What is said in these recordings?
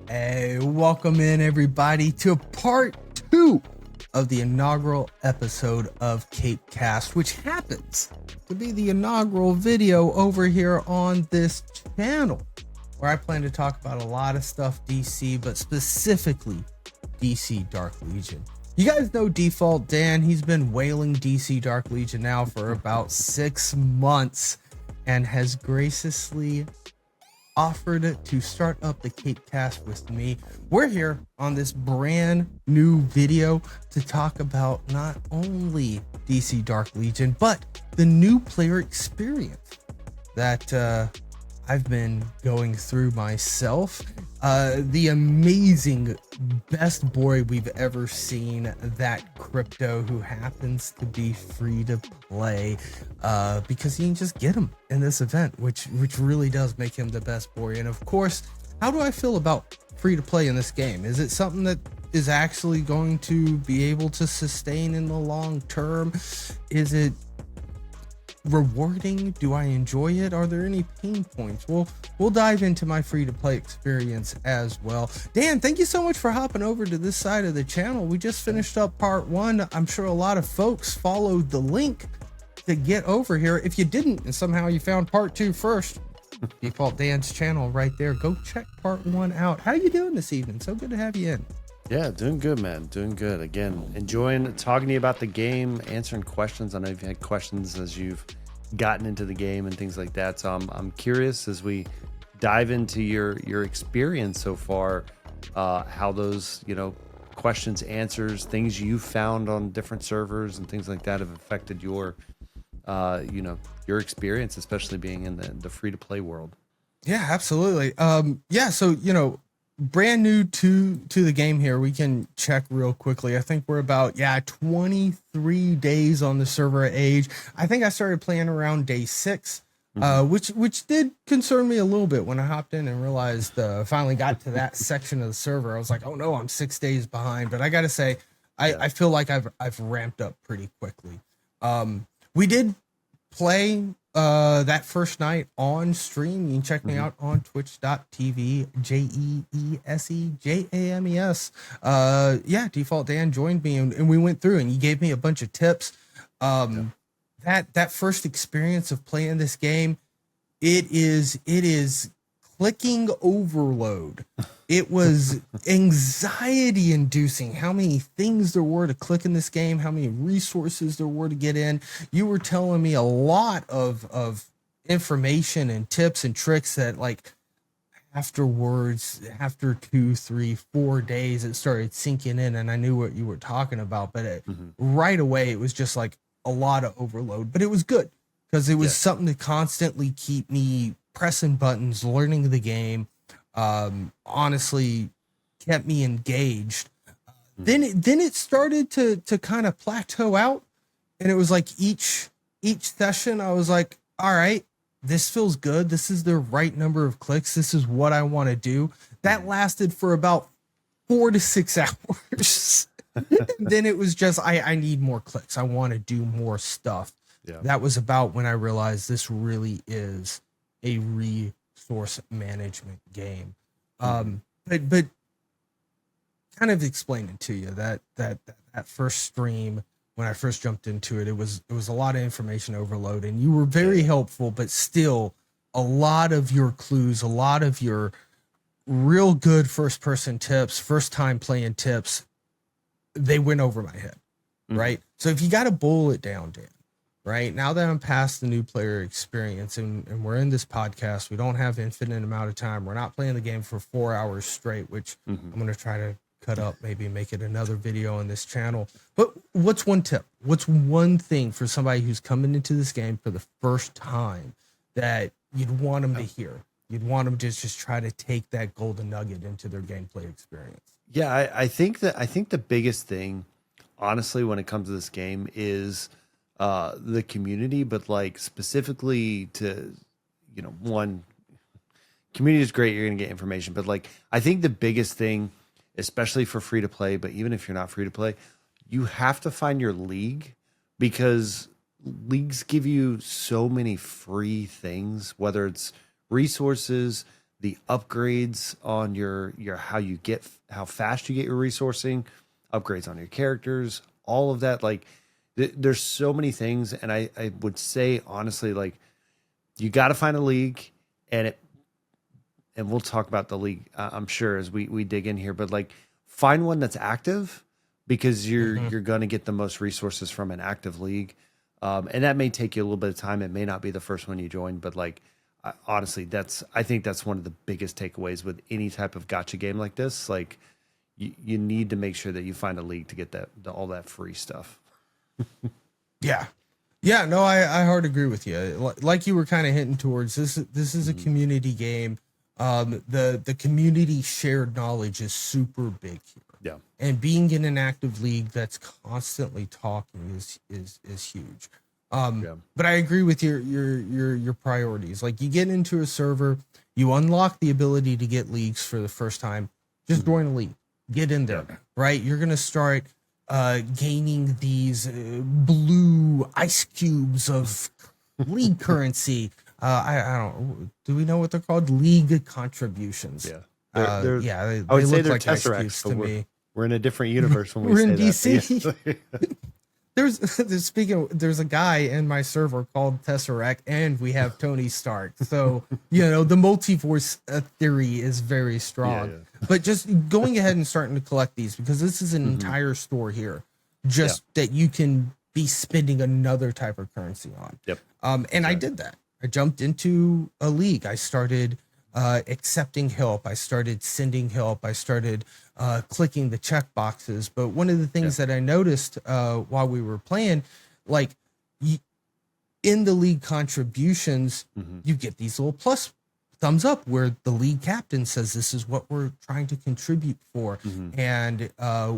Hey, welcome in everybody to part 2 of the inaugural episode of CapeCast, which happens to be the inaugural video over here on this channel, where I plan to talk about a lot of stuff DC, but specifically DC Dark Legion. You guys know Default Dan. He's been whaling DC Dark Legion now for about 6 months and has graciously offered to start up the CapeCast with me. We're here on this brand new video to talk about not only DC Dark Legion, but the new player experience that I've been going through myself. The amazing best boy we've ever seen, that Krypto, who happens to be free to play because you can just get him in this event, which really does make him the best boy. And of course, how do I feel about free to play in this game? Is it something that is actually going to be able to sustain in the long term? Is it rewarding? Do I enjoy it? Are there any pain points? We'll dive into my free to play experience as well. Dan, thank you so much for hopping over to this side of the channel. We just finished up part 1. I'm sure a lot of folks followed the link to get over here. If you didn't and somehow you found part 2 first, Default Dan's channel right there, go check part 1 out. How you doing this evening? So good to have you in. Yeah, doing good, man. Doing good. Again, enjoying talking to you about the game, answering questions. I know you've had questions as you've gotten into the game and things like that. So I'm curious as we dive into your experience so far, how those, questions, answers, things you found on different servers and things like that have affected your, your experience, especially being in the free-to-play world. Yeah, absolutely. So, brand new to the game here. We can check real quickly. I think we're about 23 days on the server age. I think I started playing around day 6, which did concern me a little bit when I hopped in and realized finally got to that section of the server. I was like, oh no, I'm 6 days behind. But I gotta say, I feel like I've ramped up pretty quickly. We did play that first night on stream. You can check me out on twitch.tv, JEESEJAMES. Default Dan joined me and we went through and he gave me a bunch of tips. That first experience of playing this game, it is clicking overload. It was anxiety inducing how many things there were to click in this game, how many resources there were to get in. You were telling me a lot of information and tips and tricks that, like, afterwards, after 2, 3, 4 days, it started sinking in and I knew what you were talking about. But right away, it was just like a lot of overload, but it was good because it was something to constantly keep me pressing buttons, learning the game. Honestly kept me engaged. Then it started to kind of plateau out, and it was like each session I was like, all right, this feels good. This is the right number of clicks. This is what I want to do. That lasted for about 4 to 6 hours. Then it was just, I need more clicks. I want to do more stuff. That was about when I realized this really is a resource management game. But kind of explaining to you that first stream when I first jumped into it, it was a lot of information overload, and you were very helpful, but still a lot of your clues, a lot of your real good first person tips, first time playing tips, they went over my head. Right. So if you got to boil it down, Dan, right now that I'm past the new player experience and we're in this podcast, we don't have infinite amount of time. We're not playing the game for 4 hours straight, which I'm going to try to cut up, maybe make it another video on this channel. But what's one tip? What's one thing for somebody who's coming into this game for the first time that you'd want them to hear? You'd want them to just try to take that golden nugget into their gameplay experience. Yeah, I think the biggest thing, honestly, when it comes to this game is the community, but like specifically to, one, community is great. You're going to get information, but like, I think the biggest thing, especially for free to play, but even if you're not free to play, you have to find your league, because leagues give you so many free things, whether it's resources, the upgrades on your how fast you get your resourcing, upgrades on your characters, all of that. Like there's so many things. And I would say honestly, like you got to find a league, and we'll talk about the league, I'm sure, as we dig in here, but like find one that's active, because you're going to get the most resources from an active league. And that may take you a little bit of time. It may not be the first one you join, but like, honestly, I think that's one of the biggest takeaways with any type of gacha game like this. Like you need to make sure that you find a league to get all that free stuff. Yeah. Yeah, no, I hard agree with you. Like you were kind of hinting towards, this is a community game. The community shared knowledge is super big here. Yeah. And being in an active league that's constantly talking is huge. But I agree with your priorities. Like you get into a server, you unlock the ability to get leagues for the first time. Just join a league, get in there, right? You're going to start gaining these blue ice cubes of league currency. I don't. Do we know what they're called? League contributions. Yeah. They I would say look they're like Tesseracts, ice cubes to me. We're in a different universe when we We're say in DC. that. There's a guy in my server called Tesseract, and we have Tony Stark. So the multiverse theory is very strong. Yeah. But just going ahead and starting to collect these, because this is an entire store here, just that you can be spending another type of currency on. Yep. And I did that. I jumped into a league. I started accepting help. I started sending help. I started clicking the check boxes. But one of the things that I noticed while we were playing, like in the league contributions, you get these little plus thumbs up where the league captain says this is what we're trying to contribute for. And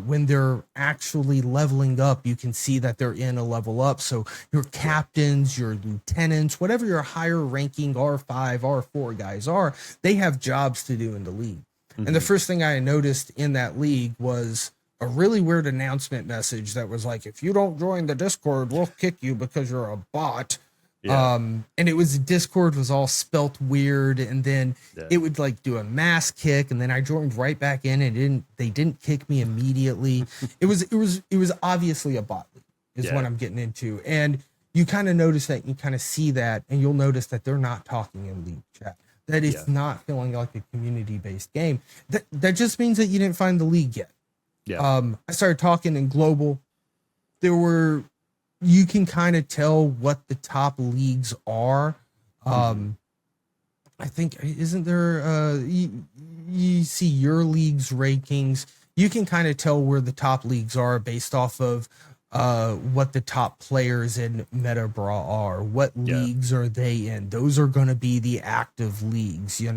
when they're actually leveling up, you can see that they're in a level up. So your captains, your lieutenants, whatever your higher ranking R5, R4 guys are, they have jobs to do in the league. And the first thing I noticed in that league was a really weird announcement message that was like, if you don't join the Discord, we'll kick you because you're a bot. Yeah. And it was Discord was all spelt weird, and then it would like do a mass kick, and then I joined right back in, and they didn't kick me immediately. it was obviously a bot league is what I'm getting into. And you kind of notice that, you kind of see that, and you'll notice that they're not talking in league chat. That it's not feeling like a community-based game. That just means that you didn't find the league yet. Yeah. I started talking in global. You can kind of tell what the top leagues are. I think, isn't there, you see your league's rankings. You can kind of tell where the top leagues are based off of what the top players in Metabra are. What leagues are they in? Those are going to be the active leagues, and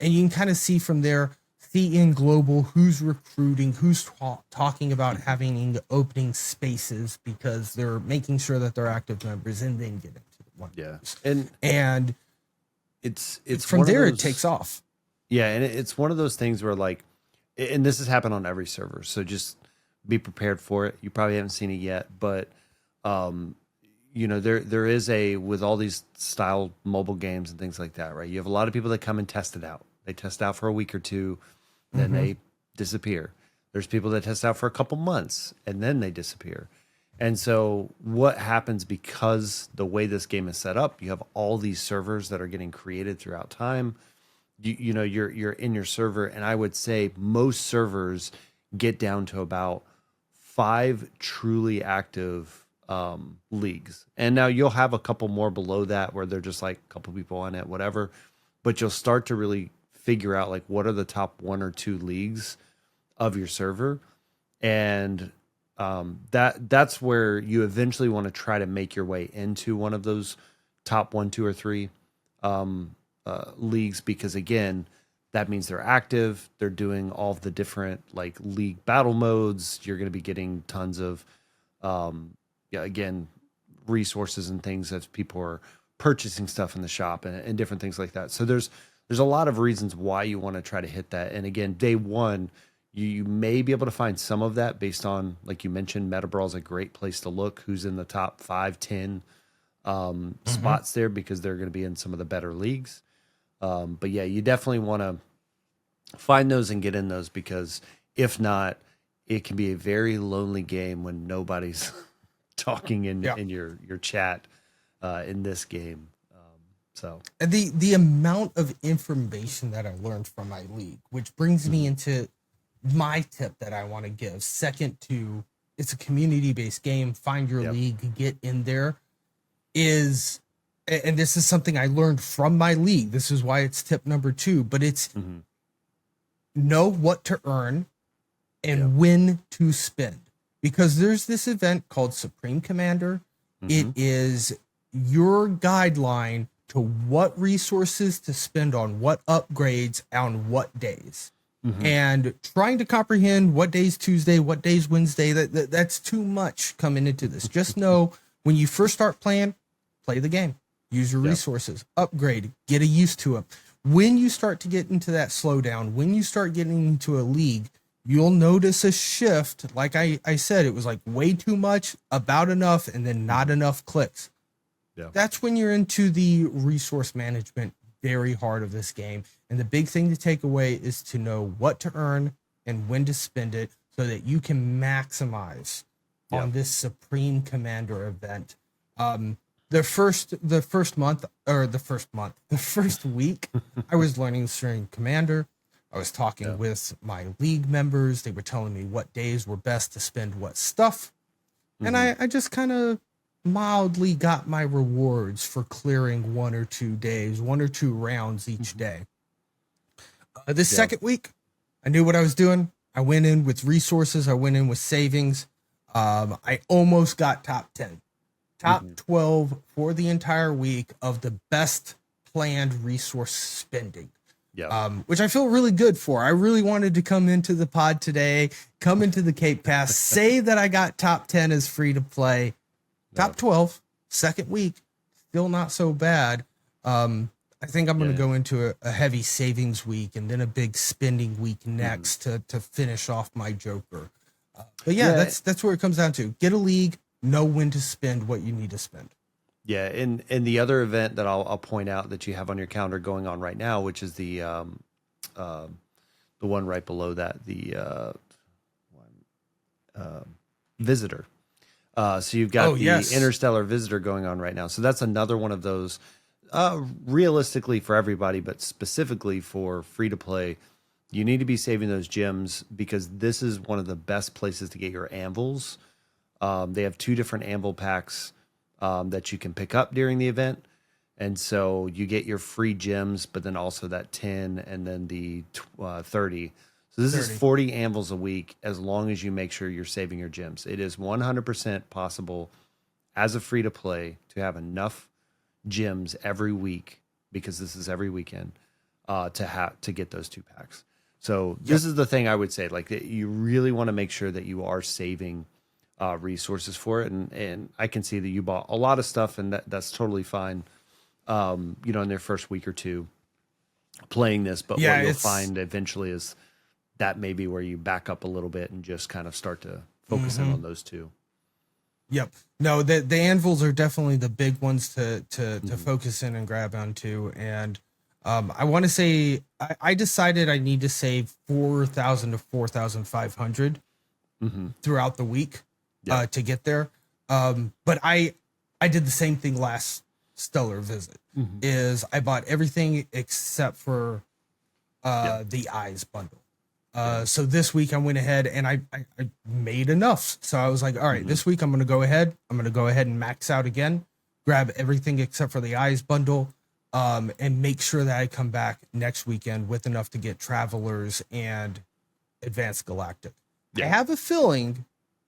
you can kind of see from there, see in global who's recruiting, who's talking about having opening spaces, because they're making sure that they're active members, and then get into one. Yeah. And it's from there it takes off. Yeah. And it's one of those things where, like, and this has happened on every server, so just be prepared for it. You probably haven't seen it yet, but there is with all these style mobile games and things like that, right? You have a lot of people that come and test it out. They test out for a week or two, then they disappear. There's people that test out for a couple months, and then they disappear. And so what happens, because the way this game is set up, you have all these servers that are getting created throughout time. You're in your server, and I would say most servers get down to about 5 truly active leagues. And now you'll have a couple more below that where they're just like a couple people on it, whatever. But you'll start to really figure out, like, what are the top 1 or 2 leagues of your server. And that's where you eventually want to try to make your way into one of those top 1, 2, or 3 leagues, because again, that means they're active. They're doing all of the different, like, league battle modes. You're going to be getting tons of, again, resources and things as people are purchasing stuff in the shop and different things like that. So there's a lot of reasons why you want to try to hit that. And again, day one, you may be able to find some of that based on, like you mentioned, Metabrawl is a great place to look. Who's in the top 5, 10 spots there, because they're going to be in some of the better leagues. But yeah, you definitely want to find those and get in those, because if not, it can be a very lonely game when nobody's talking Yeah. in your chat in this game. So And the amount of information that I learned from my league, which brings me into my tip that I want to give. Second to, it's a community based game. Find your league, get in there. Is, and this is something I learned from my league. This is why it's tip number 2. But it's know what to earn and when to spend, because there's this event called Supreme Commander. It is your guideline to what resources to spend on what upgrades on what days. And trying to comprehend what day's Tuesday, what day's Wednesday, that's too much coming into this. Just know when you first start playing, play the game, use your resources, upgrade, get used to them. When you start to get into that slowdown, when you start getting into a league, you'll notice a shift. Like I said, it was like way too much, about enough, and then not enough clicks. That's when you're into the resource management very hard of this game. And the big thing to take away is to know what to earn and when to spend it, so that you can maximize on this Supreme Commander event. The first week, I was learning Supreme Commander. I was talking with my league members. They were telling me what days were best to spend what stuff. And I just kind of mildly got my rewards for clearing 1 or 2 days, 1 or 2 rounds each day. This second week, I knew what I was doing. I went in with resources. I went in with savings. I almost got top 10, top 12 for the entire week of the best planned resource spending. Which I feel really good for. I really wanted to come into the pod today, come into the CapeCast, say that I got top 10 as free to play. Top 12, second week, still not so bad. I think I'm going to go into a heavy savings week and then a big spending week next to finish off my Joker. But that's where it comes down to. Get a league, know when to spend what you need to spend. Yeah, and the other event that I'll point out that you have on your calendar going on right now, which is the one right below that, the Visitor. So you've got Interstellar Visitor going on right now. So that's another one of those, realistically for everybody, but specifically for free to play. You need to be saving those gems, because this is one of the best places to get your anvils. They have 2 different anvil packs that you can pick up during the event. And so you get your free gems, but then also that 10 and then the 30. So this is 40 anvils a week, as long as you make sure you're saving your gems. It is 100% possible as a free to play to have enough gems every week, because this is every weekend, to get those 2 packs. So this is the thing I would say, like, you really want to make sure that you are saving resources for it. And I can see that you bought a lot of stuff, and that's totally fine. In their first week or 2 playing this, but what you'll find eventually is that may be where you back up a little bit and just kind of start to focus in on those 2. Yep. No, the anvils are definitely the big ones to focus in and grab onto. And I want to say I decided I need to save 4,000 to 4,500 throughout the week to get there. But I did the same thing last Stellar Visit. Is I bought everything except for the Eyes bundle. So this week I went ahead and I made enough. So I was like, all right, this week I'm going to go ahead and max out again, grab everything except for the Eyes bundle, and make sure that I come back next weekend with enough to get Travelers and Advanced Galactic. I have a feeling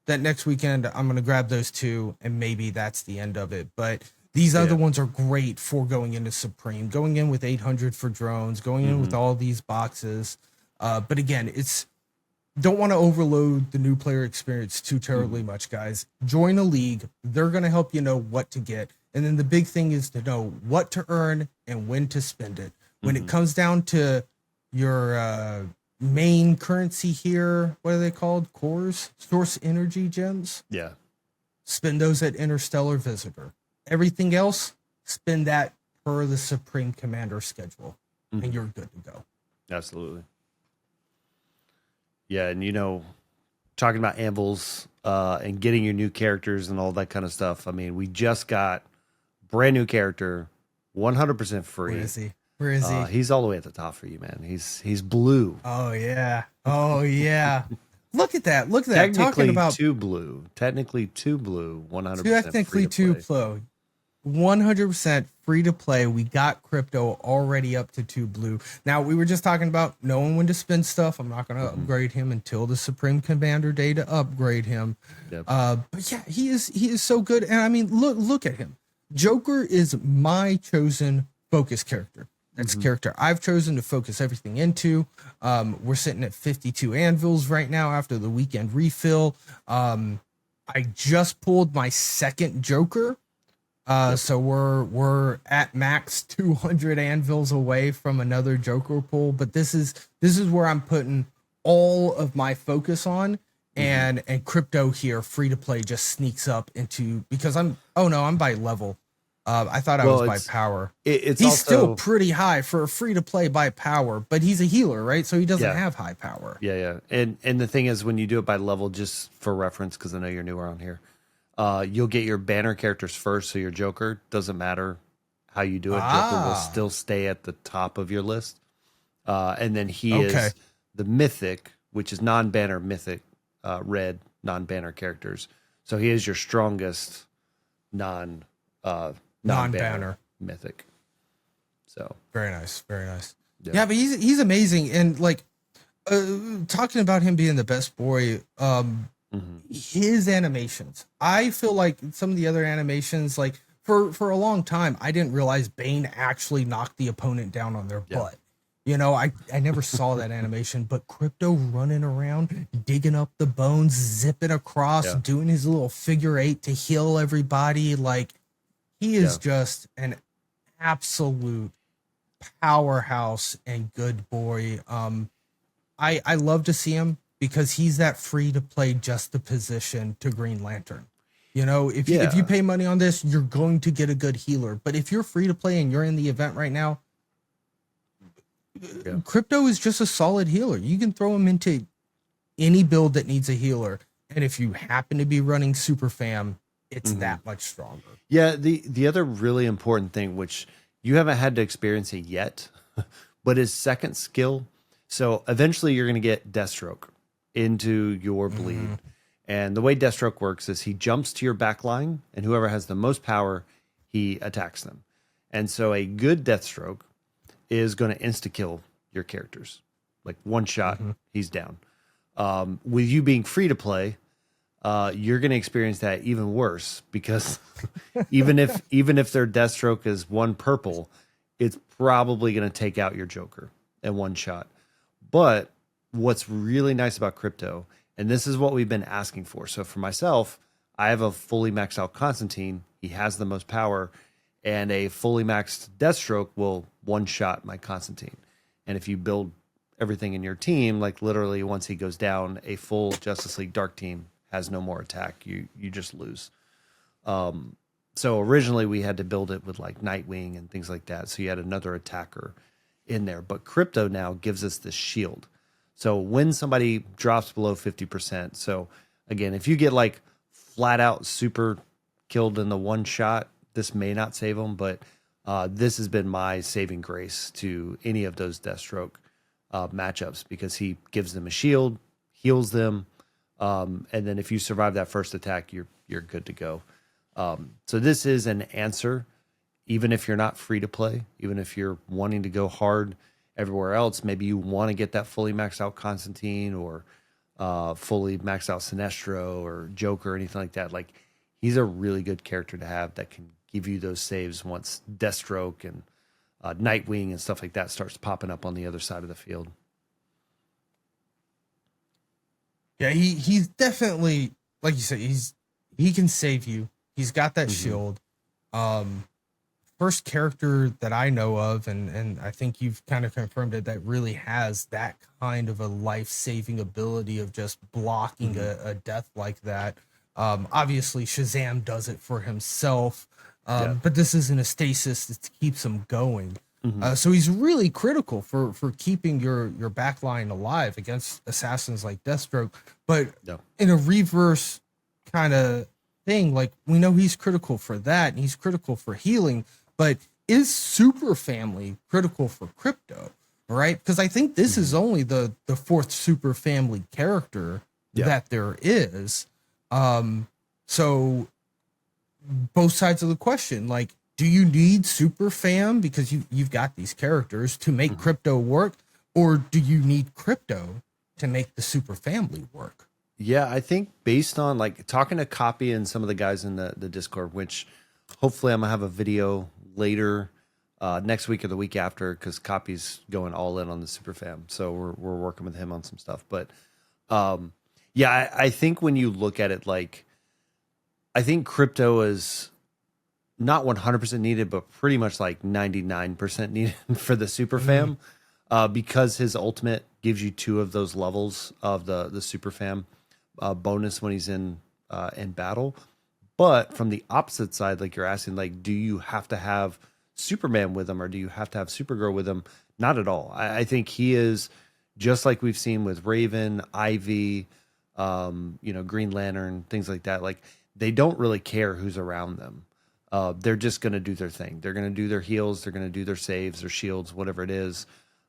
that next weekend I'm going to grab those 2, and maybe that's the end of it. But these other ones are great for going into Supreme, going in with 800 for drones, going in with all these boxes. But again, don't want to overload the new player experience too terribly much, guys. Join a league. They're going to help you know what to get. And then the big thing is to know what to earn and when to spend it. When it comes down to your main currency here, what are they called? Cores? Source energy gems? Yeah. Spend those at Interstellar Visitor. Everything else, spend that per the Supreme Commander schedule. and you're good to go. Absolutely. Yeah, and talking about anvils and getting your new characters and all that kind of stuff. I mean, we just got brand new character, 100% free. Where is he? Where is he? He's all the way at the top for you, man. He's blue. Oh yeah. Oh yeah. Look at that. Look at that. Technically Talking about two blue. Technically two blue. 100%. technically two blue. 100% free to play. We got crypto already up to 2 blue. Now we were just talking about knowing when to spend stuff. I'm not going to upgrade him until the Supreme Commander Day to upgrade him. Yep. But yeah, he is so good. And I mean, look at him. Joker is my chosen focus character. That's a character I've chosen to focus everything into. We're sitting at 52 anvils right now after the weekend refill. I just pulled my second Joker. So we're at max 200 anvils away from another Joker pull, but this is where I'm putting all of my focus on, and crypto here free to play just sneaks up into, because I'm by level. I thought I was by power. He's also still pretty high for a free to play by power, but he's a healer, right? So he doesn't have high power. Yeah. And the thing is, when you do it by level, just for reference, because I know you're new around here, you'll get your banner characters first, so your Joker doesn't matter how you do it. Joker will still stay at the top of your list. And then he is the mythic, which is non-banner mythic, red non-banner characters. So he is your strongest non-banner mythic. So very nice. Yeah, but he's amazing. And like talking about him being the best boy, his animations, I feel like some of the other animations, like for a long time, I didn't realize Bane actually knocked the opponent down on their butt. I never saw that animation, but Krypto running around, digging up the bones, zipping across, doing his little figure 8 to heal everybody. Like, he is just an absolute powerhouse and good boy. I love to see him, because he's that free to play just the position to Green Lantern. If you pay money on this, you're going to get a good healer. But if you're free to play and you're in the event right now, Krypto is just a solid healer. You can throw him into any build that needs a healer. And if you happen to be running Super Fam, it's that much stronger. Yeah, the other really important thing, which you haven't had to experience it yet, but his second skill. So eventually you're going to get Deathstroke into your bleed. And the way Deathstroke works is he jumps to your back line, and whoever has the most power, he attacks them. And so a good Deathstroke is going to insta-kill your characters. Like one shot, he's down. With you being free to play, you're going to experience that even worse, because even if their Deathstroke is 1 purple, it's probably going to take out your Joker in one shot. But what's really nice about Krypto, and this is what we've been asking for. So for myself, I have a fully maxed out Constantine. He has the most power, and a fully maxed Deathstroke will one-shot my Constantine. And if you build everything in your team, like literally once he goes down, a full Justice League Dark team has no more attack. You just lose. So originally we had to build it with like Nightwing and things like that. So you had another attacker in there. But Krypto now gives us this shield. So when somebody drops below 50%, so again, if you get like flat out super killed in the one shot, this may not save them, but this has been my saving grace to any of those Deathstroke matchups, because he gives them a shield, heals them, and then if you survive that first attack, you're good to go. So this is an answer, even if you're not free to play, even if you're wanting to go hard everywhere else. Maybe you want to get that fully maxed out Constantine, or fully maxed out Sinestro or Joker or anything like that. Like, he's a really good character to have that can give you those saves once Deathstroke and Nightwing and stuff like that starts popping up on the other side of the field. Yeah, he's definitely, like you said, he can save you. He's got that shield. First character that I know of, and I think you've kind of confirmed it, that really has that kind of a life-saving ability of just blocking a death like that. Obviously, Shazam does it for himself, but this isn't a stasis that keeps him going. So he's really critical for keeping your back line alive against assassins like Deathstroke. But in a reverse kind of thing, like we know he's critical for that, and he's critical for healing. But is Super Family critical for Krypto? Right? Because I think this is only the fourth Super Family character that there is. So both sides of the question, like, do you need Super Fam because you've got these characters to make Krypto work, or do you need Krypto to make the Super Family work? Yeah, I think based on like talking to Copy and some of the guys in the Discord, which hopefully I'm gonna have a video later next week or the week after, because Copy's going all in on the Super Fam. So we're working with him on some stuff. But yeah, I think when you look at it, like, I think Krypto is not 100% needed, but pretty much like 99% needed for the Super Fam, because his ultimate gives you 2 of those levels of the Super Fam bonus when he's in battle. But from the opposite side, like you're asking, like, do you have to have Superman with him, or do you have to have Supergirl with him? Not at all. I think he is just like we've seen with Raven, Ivy, Green Lantern, things like that. Like, they don't really care who's around them. They're just going to do their thing. They're going to do their heals. They're going to do their saves, their shields, whatever it is.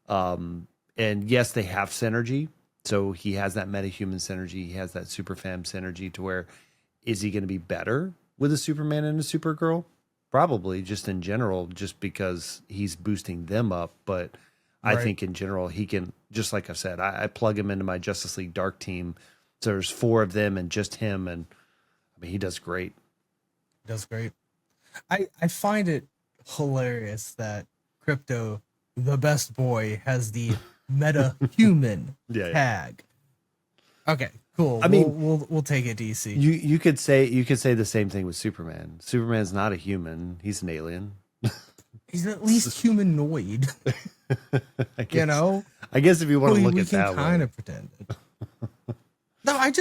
And yes, they have synergy. So he has that metahuman synergy. He has that super fam synergy to where, is he going to be better with a Superman and a Supergirl? Probably, just in general, just because he's boosting them up. But I think in general, he can, just like I said, I plug him into my Justice League Dark team. So there's 4 of them and just him. And I mean, he does great. Does great. I find it hilarious that Krypto, the best boy, has the meta-human tag. Okay, cool. I mean, we'll take it, DC. You could say the same thing with Superman. Superman's not a human; he's an alien. He's at least humanoid. I guess if you want to look at that, we can kind of pretend it. No, I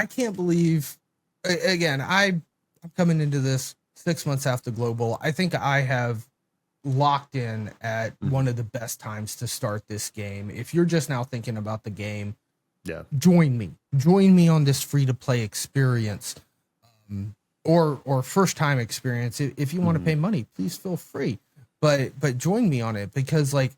can't believe. Again, I'm coming into this 6 months after Global. I think I have locked in at one of the best times to start this game. If you're just now thinking about the game, join me on this free to play experience, or first time experience. If you want to pay money, please feel free, but join me on it, because like,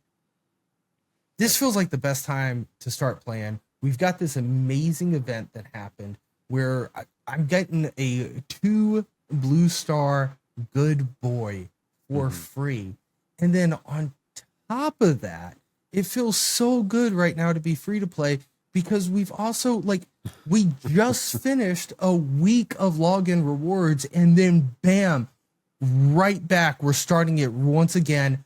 this feels like the best time to start playing. We've got this amazing event that happened where I'm getting a 2 Blue Star Good Boy for free. And then on top of that, it feels so good right now to be free to play, because we've also, like, we just finished a week of login rewards, and then bam, right back, we're starting it once again.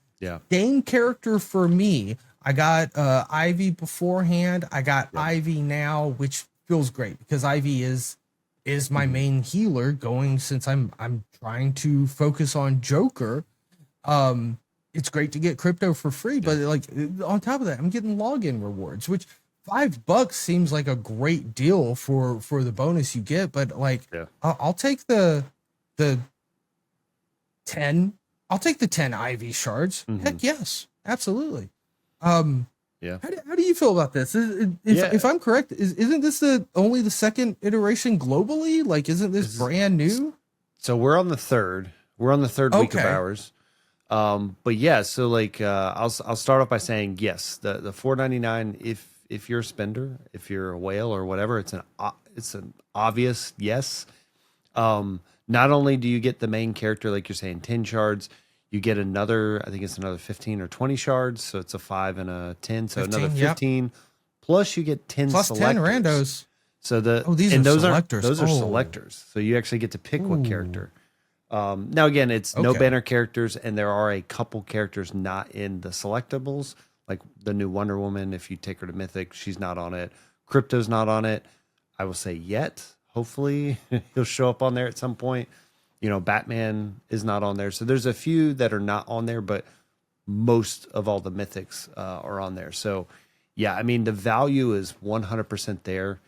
Same character for me. I got Ivy beforehand. I got Ivy now, which feels great because Ivy is my main healer going, since I'm trying to focus on Joker. It's great to get Krypto for free, but like, on top of that, I'm getting login rewards, which $5 seems like a great deal for the bonus you get. But like, I'll take the 10. I'll take the 10 Ivy shards. Heck yes, absolutely. How do you feel about this? If I'm correct, isn't this only the second iteration globally? Like, isn't this brand new? So we're on the third. We're on the third week of ours. But yeah, so like, I'll start off by saying yes, the $4.99. If you're a spender, if you're a whale or whatever, it's an obvious yes. Not only do you get the main character, like you're saying, 10 shards. You get another, I think it's another 15 or 20 shards. So it's a 5 and a 10. So 15, another 15. Plus you get 10 plus selectors. 10 randos. So these are selectors. Those are selectors. So you actually get to pick what character. Now again, it's no banner characters, and there are a couple characters not in the selectables, like the new Wonder Woman. If you take her to Mythic, she's not on it. Krypto's not on it. I will say yet. Hopefully he'll show up on there at some point. Batman is not on there. So there's a few that are not on there, but most of all the mythics are on there. So yeah, I mean, the value is 100% there.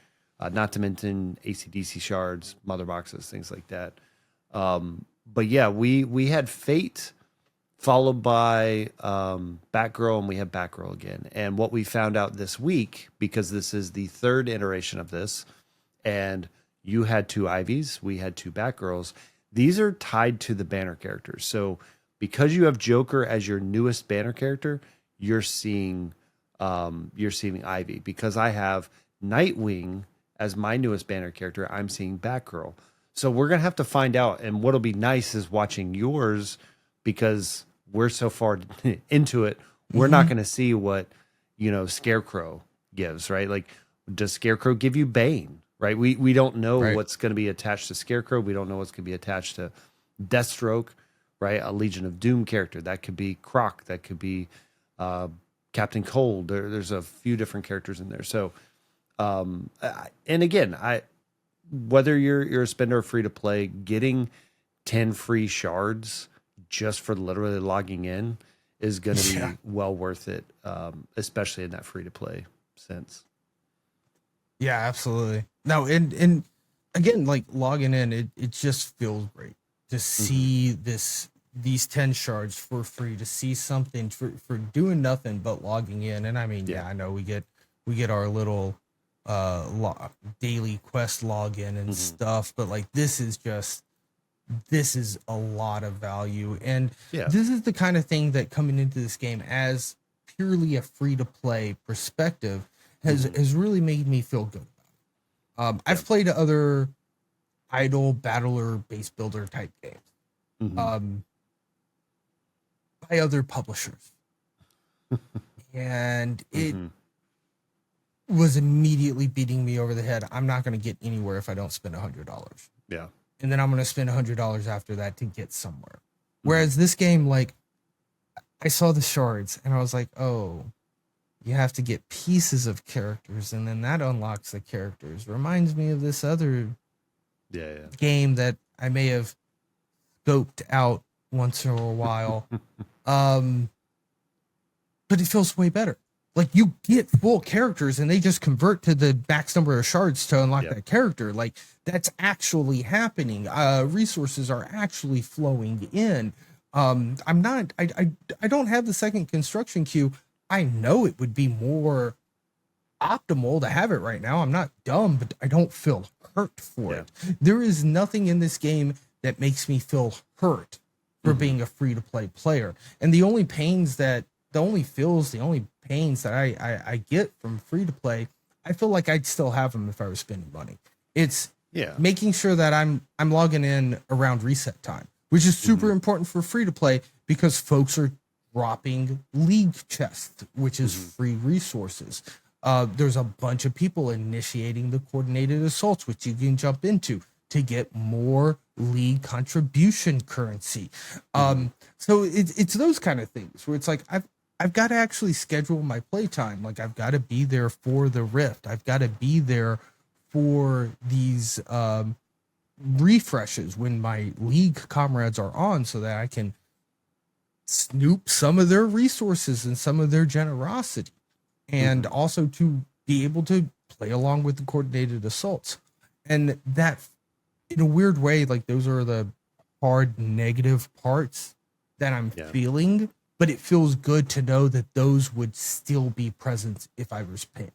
Not to mention AC/DC shards, mother boxes, things like that. But yeah, we had Fate followed by Batgirl, and we have Batgirl again. And what we found out this week, because this is the third iteration of this, and you had two Ivies, we had two Batgirls. These are tied to the banner characters. So because you have Joker as your newest banner character, you're seeing Ivy. Because I have Nightwing as my newest banner character, I'm seeing Batgirl. So we're gonna have to find out. And what'll be nice is watching yours, because we're so far into it, we're not gonna see what Scarecrow gives, right? Like, does Scarecrow give you Bane? Right? We don't know what's going to be attached to Scarecrow. We don't know what's going to be attached to Deathstroke, right? A Legion of Doom character. That could be Croc. That could be Captain Cold. There's a few different characters in there. So, and again, whether you're a spender or free to play, getting 10 free shards just for literally logging in is going to be well worth it, especially in that free to play sense. Yeah, absolutely. No, and again, like logging in, it just feels great to see these 10 shards for free, to see something for doing nothing but logging in. And I mean, yeah, I know we get our little daily quest login and stuff, but like this is a lot of value. And this is the kind of thing that coming into this game as purely a free to play perspective has really made me feel good about it. I've played other idle battler base builder type games by other publishers, and it was immediately beating me over the head. I'm not going to get anywhere if I don't spend $100. Yeah, and then I'm going to spend $100 after that to get somewhere. Whereas this game, like, I saw the shards and I was like, oh, you have to get pieces of characters, and then that unlocks the characters. Reminds me of this other game that I may have scoped out once in a while. But it feels way better. Like, you get full characters and they just convert to the max number of shards to unlock that character. Like, that's actually happening. Resources are actually flowing in. I don't have the second construction queue. I know it would be more optimal to have it right now. I'm not dumb, but I don't feel hurt for it. There is nothing in this game that makes me feel hurt for being a free to play player. And the only pains that I get from free to play, I feel like I'd still have them if I was spending money. It's making sure that I'm logging in around reset time, which is super important for free to play, because folks are dropping league chests, which is free resources. There's a bunch of people initiating the coordinated assaults, which you can jump into to get more league contribution currency. So it's those kind of things where it's like, I've got to actually schedule my playtime. Like, I've got to be there for the Rift. I've got to be there for these refreshes when my league comrades are on, so that I can snoop some of their resources and some of their generosity, and also to be able to play along with the coordinated assaults. And that, in a weird way, like, those are the hard negative parts that I'm feeling, but it feels good to know that those would still be present if I was paid.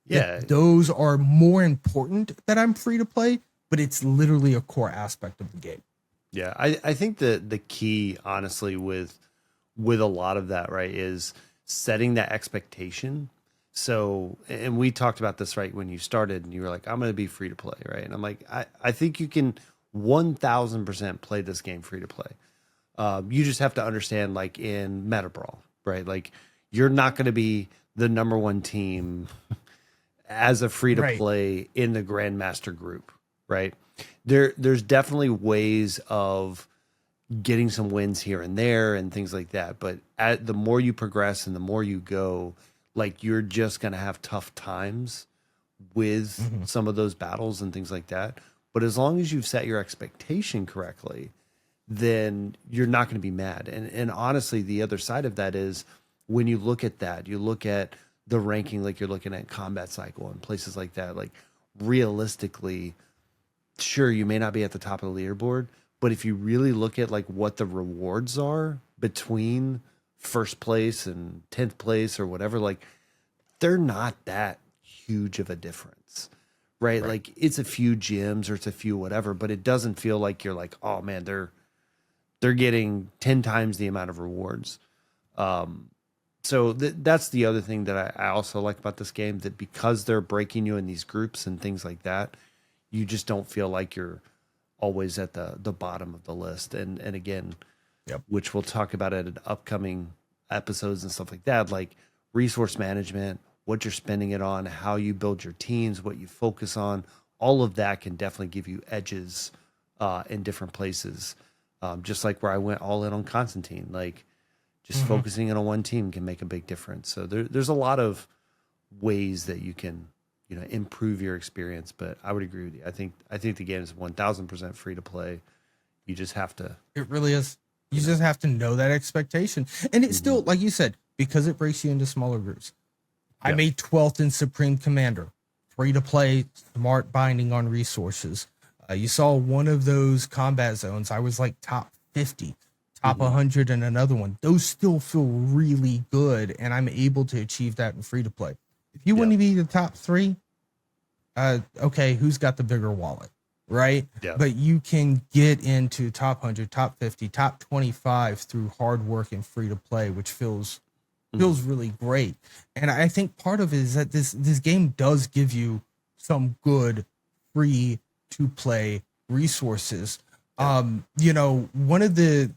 That those are more important that I'm free to play, but it's literally a core aspect of the game. Yeah, I think the key, honestly, with a lot of that, right, is setting that expectation. So, and we talked about this, right, when you started, and you were like, I'm going to be free to play, right? And I'm like, I think you can 1000% play this game free to play. You just have to understand, like, in Meta Brawl, right? Like, you're not going to be the number one team as a free to play in the Grandmaster group, right? There's definitely ways of getting some wins here and there and things like that. But the more you progress and the more you go, like, you're just going to have tough times with some of those battles and things like that. But as long as you've set your expectation correctly, then you're not going to be mad. And honestly, the other side of that is, when you look at that, you look at the ranking, like you're looking at Combat Cycle and places like that, like, realistically, sure, you may not be at the top of the leaderboard, but if you really look at, like, what the rewards are between first place and 10th place or whatever, like they're not that huge of a difference, right? Like it's a few gyms or it's a few whatever, but it doesn't feel like you're like, oh man, they're getting 10 times the amount of rewards. So that's the other thing that I also like about this game, that because they're breaking you in these groups and things like that, you just don't feel like you're always at the bottom of the list. And again, which we'll talk about it in upcoming episodes and stuff like that, like resource management, what you're spending it on, how you build your teams, what you focus on, all of that can definitely give you edges in different places. Just like where I went all in on Constantine, like just focusing in on one team can make a big difference. So there's a lot of ways that you can, improve your experience. But I would agree with you. I think the game is 1000% free to play. You just have to. It really is. You just have to know that expectation. And it's still, like you said, because it breaks you into smaller groups. I made 12th in Supreme Commander, free to play, smart binding on resources. You saw one of those combat zones. I was like top 50, top 100 in another one. Those still feel really good, and I'm able to achieve that in free to play. If you want to be the top 3, okay, who's got the bigger wallet, right? But you can get into top 100, top 50, top 25 through hard work and free to play, which feels really great. And I think part of it is that this game does give you some good free to play resources. One of the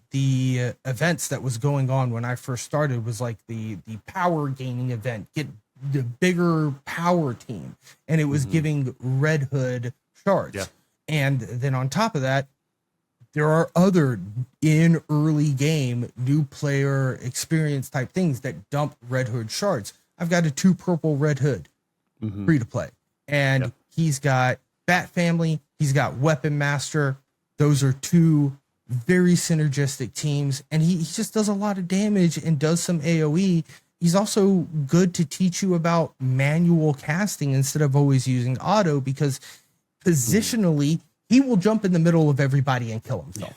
events that was going on when I first started was like the power gaining event, get the bigger power team, and it was giving Red Hood shards. And then on top of that, there are other in early game new player experience type things that dump Red Hood shards. I've got a 2 purple Red Hood free to play, and he's got Bat Family, he's got Weapon Master. Those are 2 very synergistic teams, and he just does a lot of damage and does some AoE. He's also good to teach you about manual casting instead of always using auto, because positionally, he will jump in the middle of everybody and kill himself,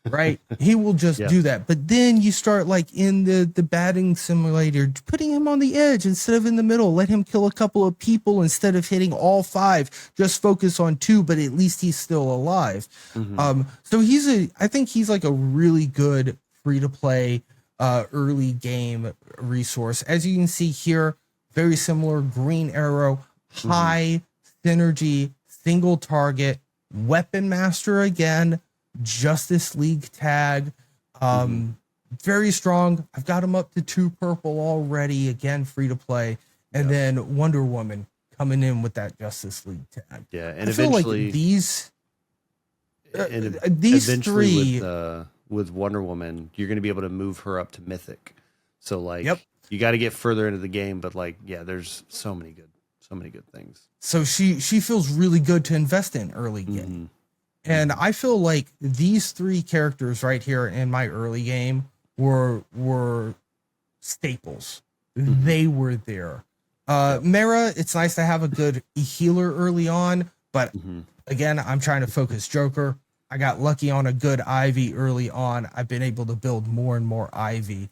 right? He will just do that. But then you start like in the batting simulator, putting him on the edge instead of in the middle. Let him kill a couple of people instead of hitting all 5. Just focus on 2, but at least he's still alive. So I think he's like a really good free to play early game resource. As you can see here, very similar Green Arrow, high synergy, single target, Weapon Master again, Justice League tag, very strong. I've got him up to 2 purple already, again free to play, and then Wonder Woman coming in with that Justice League tag. And I feel eventually like these eventually 3 with Wonder Woman, you're going to be able to move her up to Mythic. So like you got to get further into the game, but like there's so many good things. So she feels really good to invest in early game. And I feel like these 3 characters right here in my early game were staples. They were there. Mara, it's nice to have a good healer early on, but again, I'm trying to focus Joker. I got lucky on a good Ivy early on. I've been able to build more and more Ivy.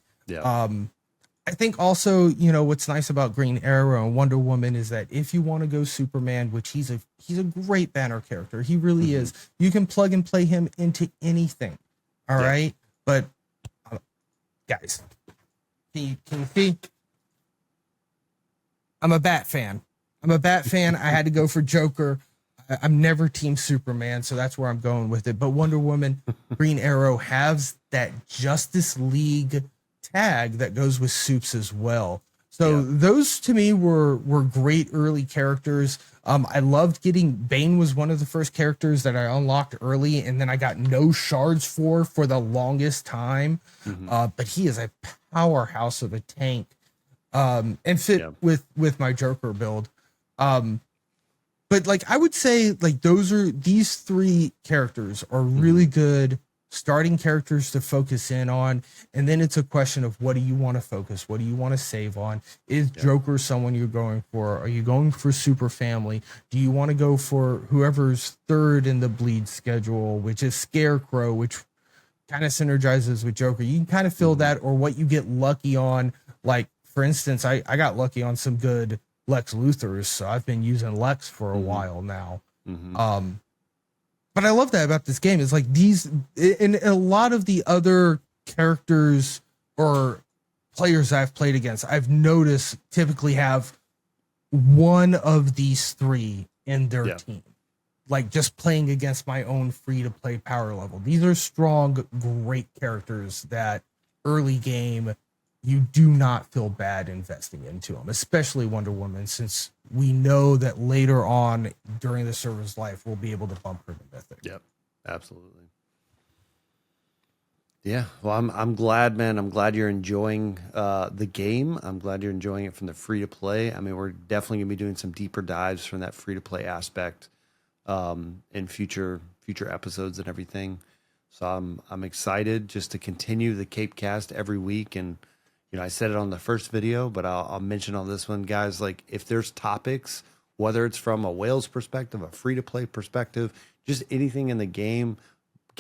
I think also, what's nice about Green Arrow and Wonder Woman is that if you want to go Superman, which he's a great banner character, he really is. You can plug and play him into anything. All right, but guys, can you see? I'm a Bat fan. I had to go for Joker. I'm never Team Superman, so that's where I'm going with it. But Wonder Woman, Green Arrow has that Justice League tag that goes with Supes as well. So those to me were great early characters. I loved getting Bane was one of the first characters that I unlocked early, and then I got no shards for the longest time. But he is a powerhouse of a tank, and fit with my Joker build. But like I would say, like these 3 characters are really good starting characters to focus in on, and then it's a question of what do you want to focus, what do you want to save on? Is Joker someone you're going for? Are you going for Super Family? Do you want to go for whoever's 3rd in the bleed schedule, which is Scarecrow, which kind of synergizes with Joker. You can kind of feel that, or what you get lucky on. Like, for instance, I got lucky on some good Lex Luthors, so I've been using Lex for a while now. But I love that about this game. It's like these, in a lot of the other characters or players I've played against, I've noticed typically have one of these three in their team. Like, just playing against my own free-to-play power level. These are strong, great characters that early game you do not feel bad investing into them, especially Wonder Woman, since we know that later on during the server's life we'll be able to bump her to Mythic. Yep, absolutely. Yeah, well, I'm glad, man. I'm glad you're enjoying the game. I'm glad you're enjoying it from the free to play. I mean, we're definitely gonna be doing some deeper dives from that free to play aspect in future episodes and everything. So I'm excited just to continue the CapeCast every week. And you know, I said it on the first video, but I'll mention on this one, guys. Like, if there's topics, whether it's from a Wales perspective, a free to play perspective, just anything in the game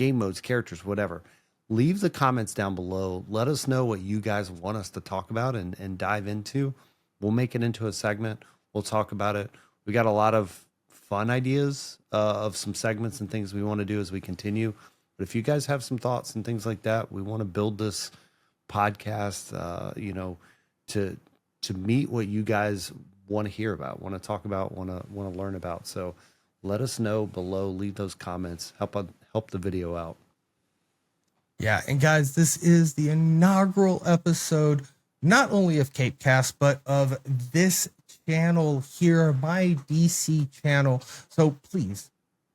modes, characters, whatever, leave the comments down below. Let us know what you guys want us to talk about and dive into. We'll make it into a segment. We'll talk about it. We got a lot of fun ideas of some segments and things we want to do as we continue. But if you guys have some thoughts and things like that, we want to build this podcast, you know, to meet what you guys want to hear about, want to talk about, want to learn about. So let us know below. Leave those comments. Help the video out. Yeah, and guys, this is the inaugural episode, not only of CapeCast, but of this channel here, my DC channel. So please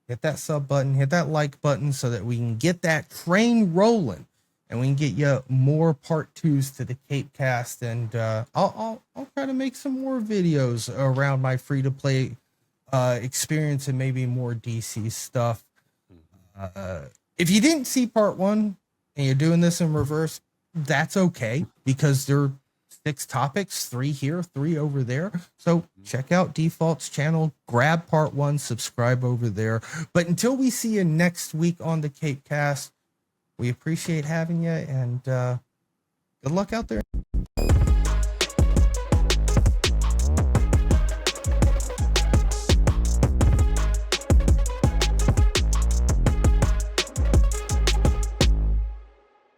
hit that sub button, hit that like button, so that we can get that train rolling, and we can get you more part 2s to the CapeCast. And I'll try to make some more videos around my free to play experience and maybe more DC stuff. If you didn't see part 1 and you're doing this in reverse, that's okay, because there are 6 topics, 3 here, 3 over there. So check out Default's channel, grab part 1, subscribe over there. But until we see you next week on the CapeCast, we appreciate having you, and good luck out there.